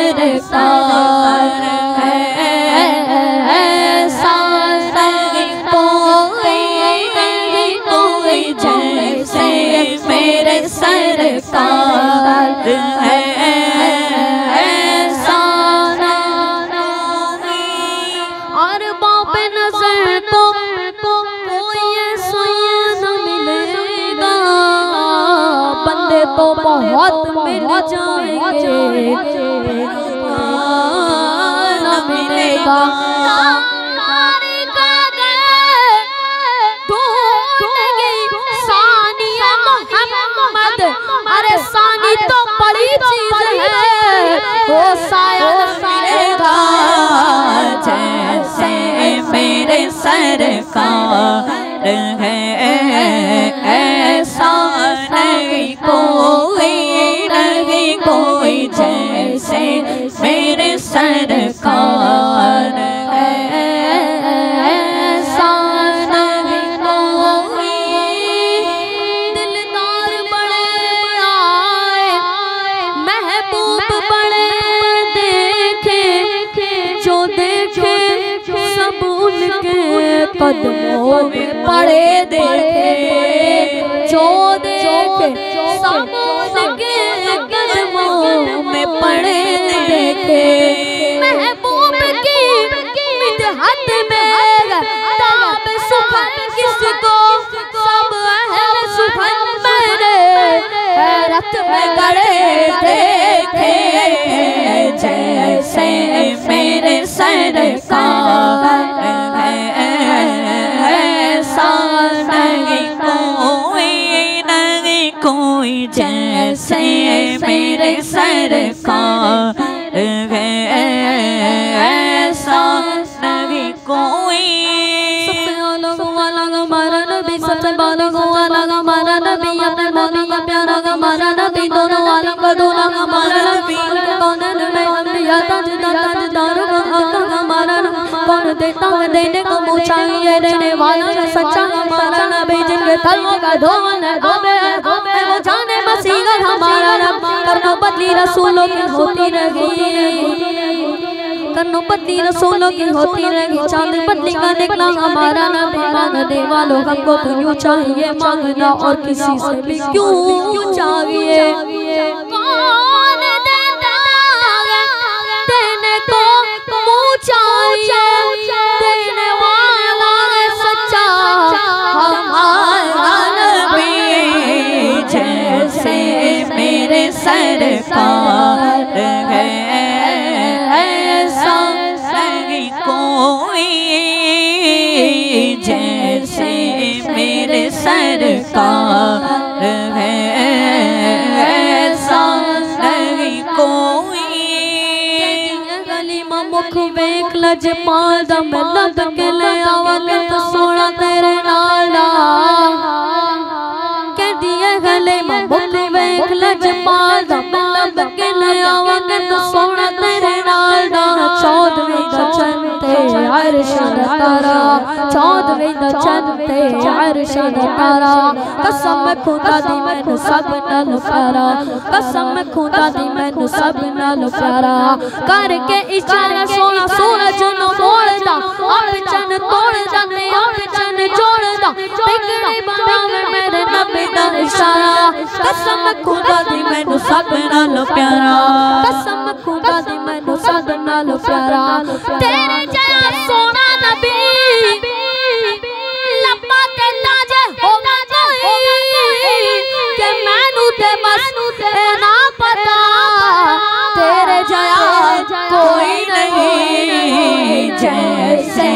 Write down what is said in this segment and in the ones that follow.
सरकार है, ऐसा नहीं कोई जैसे मेरे सरकार है, ऐसा नहीं। और बाप नजर को कोई ऐसा न मिलेगा, बंदे तो बहुत मिल जाएंगे, न मिलेगा। अरे सानी तो बड़ी चीज है, वो शायद मिलेगा जैसे मेरे सरकार है, ऐसा नहीं कोई जैसे मेरे सरकार है, ऐसा नहीं कोई। दिलदार बड़े आए, महबूब बड़े देखे, जो देखे सब उनके कदमों में पड़े देखे, जो देखे सब उनके कदमों में पड़े देखे। महबूब की मिदहत में ताब सुखन किसको, सब अहल सुखन मेरे हैरत में गड़े देखे, जैसे मेरे सरकार है, ऐसा नहीं कोई जैसे मेरे सरकार है, ऐसा नहीं कोई। सबसे अलग वाला हमारा नबी, सबसे बालग वाला हमारा नबी, अपने मौला का प्यारा हमारा नबी, दोनों वालों का दूल्हा हमारा नबी, कौन में अंबिया ताजदार हमारा नबी, कौन देता है देने को मुँह चाहिए, देने वाला है सच्चा हमारा नबी, जिनके तलवों का धोवन है वो जाने मसीहा हमारा नबी। करनो बदली रसूलों की होती रही, करनो बदली रसूलों की होती रही, चांद बदली का निकला हमारा नबी। मांगने वालों हमको तो यूं चाहिए, मांगना और किसी से भी क्यों चाहिए। कौन देता है देने को मुँह चाहिए, देने वाला है सच्चा हमारा नबी, जैसे मेरे सरकार है, ऐसा नहीं कोई जैसे मेरे सरकार है, ऐसा नहीं कोई। गलीमा मुख वेख लज पाल मैं लब के ले आवांगे तो सोना तेरे नाला, कह दिए गले में मुख वेख लज पाल मैं लब के ले आवांगे तो सोना तेरे नाला। चौदहवीं चंद ते अर्श तारा, चौदहवीं चंद ते अर्श तारा, कसम खुदा दी मैनू सब नाल प्यारा, कसम खुदा दी मैनू सब नाल प्यारा। करके इशारा सोना सूरज नु मोड़दा, आप चन तोड़दा ते आप चन जोड़दा, बिगड़ी बनावे मेरे नबी दा इशारा। कसम खुदा दी मैनू सब नाल प्यारा, कसम खुदा दी मैनू सब नाल प्यारा। तेरे जया सोना नबी लम्बा ते ताजे होगा कोई, के मैनू ते बस ना पता, तेरे जया कोई नहीं जैसे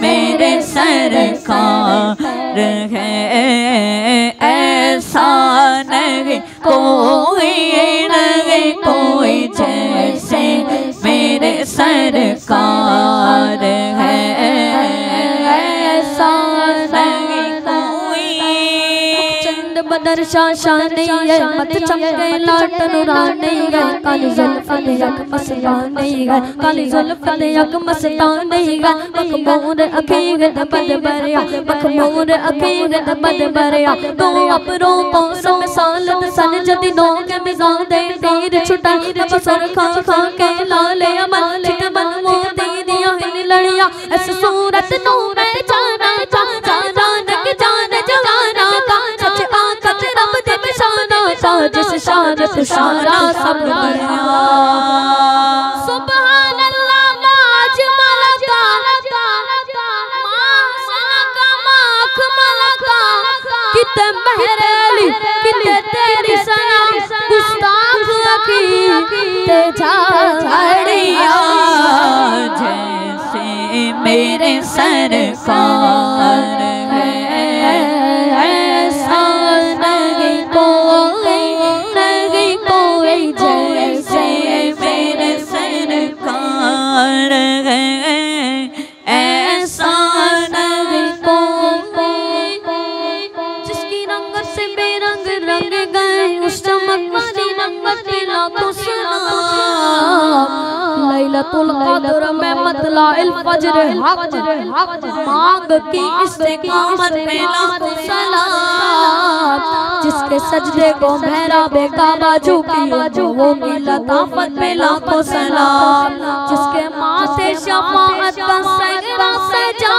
मेरे सरकार है, ऐसा नहीं कोई जैसे मेरे सरकार है, ऐसा नहीं कोई। चंद बदर शाह नहीं है, मत चमके लाट नूरानी है, काली जुल्फ दे अख मस्तानी है, काली जुल्फ दे अख मस्तानी है। मखमूर अखीर बद बरिया, मखमूर अखीर बद बरिया, तो अपरों पौस में सालत सन जदी दो के मिजान दे तीर छुटा, तब सर खा खा के बहरली किते तेरी सना गुस्ताख अखी ते झाड़िया जैसे मेरे सरकार है ऐसा नहीं कोई जैसे मेरे सरकार है ऐसा नहीं कोई जिसकी रंगत से बेरंग रंग गए उस चमकती रंगत की लाखों सलाम लैलतुल क़द्र में मतलाइल फज्र हक मांग की इस्तिकामत पे लाखों सलाम जिसके सजदे को महराबे काबा झुकी वो की लताफत पे लाखों सलाम जिसके माथे शफाअत का सहरा सजा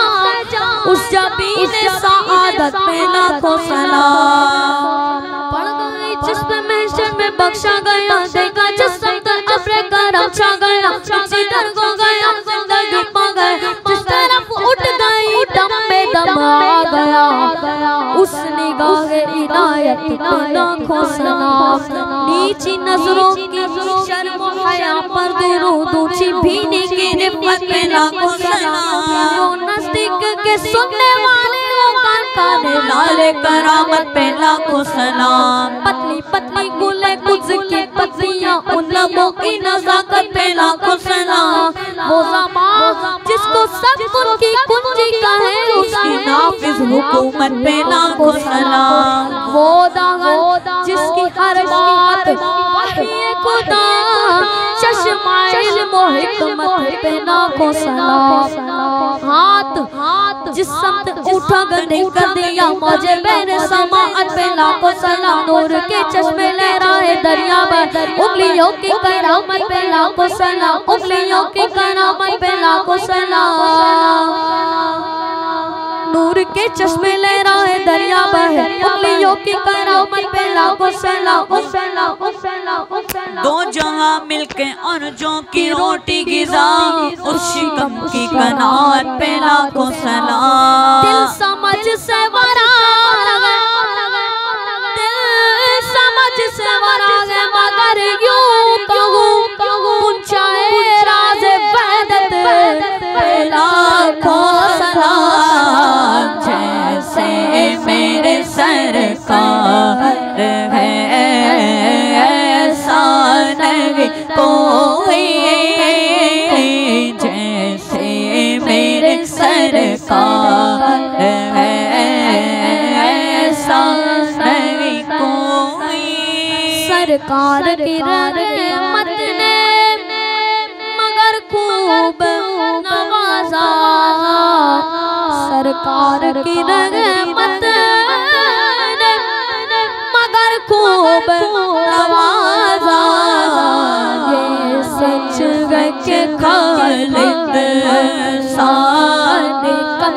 उस जबीन सआदत पे लाखों सलाम पड़ गई जिसमें महशर में बख्शा गया देखा जिस्म तर अब्र करम छा गया जिधर को गया जिंदगी पा गया जिस तरफ उठ गई दम में दम आ गया उस निगाह इनायत पे लाखों सलाम नीची नजरों की शर्म हया पर दुरूद ऊंची भीनी की रिफ़त पे लाखों सलाम नज़दीक के सुनने वाले काने लाले करामत पे लाखों सलाम पतली पतली गुले कुछ की पत्तियां उन लबों की नज़ाकत पे लाखों सलाम वो ज़मां जिसको सब उनकी कुंजी कहे उसकी नाफिज हुकूमत पे लाखों सलाम वो दागन जिसकी हर बात वही खुदा चश्मा इल्म व हिकमत पे लाखों सलाम हाथ जिस समत उठा गने कर दिया मौजे बेरे समाअत पे लाखों सलाम नूर के चश्मे लहराए दरिया पर उंगलियों की करामत पे लाखों सलाम उंगलियों की करामत पे लाखों सलाम नूर के चश्मे लहराए दरिया पर उंगलियों की करामत पे लाखों सलाम दो जहां मिलके और जो की रोटी गिज़ा उस शिकम की कनात पे लाखों सलाम दिल समझ से वरा मगर यूं कहूं ऊंचाए राज वहदत पे लाखों सलाम जैसे मेरे सरकार है ऐसा नहीं कोई जैसे मेरे सरकार है ऐसा नहीं कोई सरकार की रहमत ने मगर खूब नवाजा सरकार की रहमत ने मगर खूब नवाजा ये सच है कि खालिद साने कम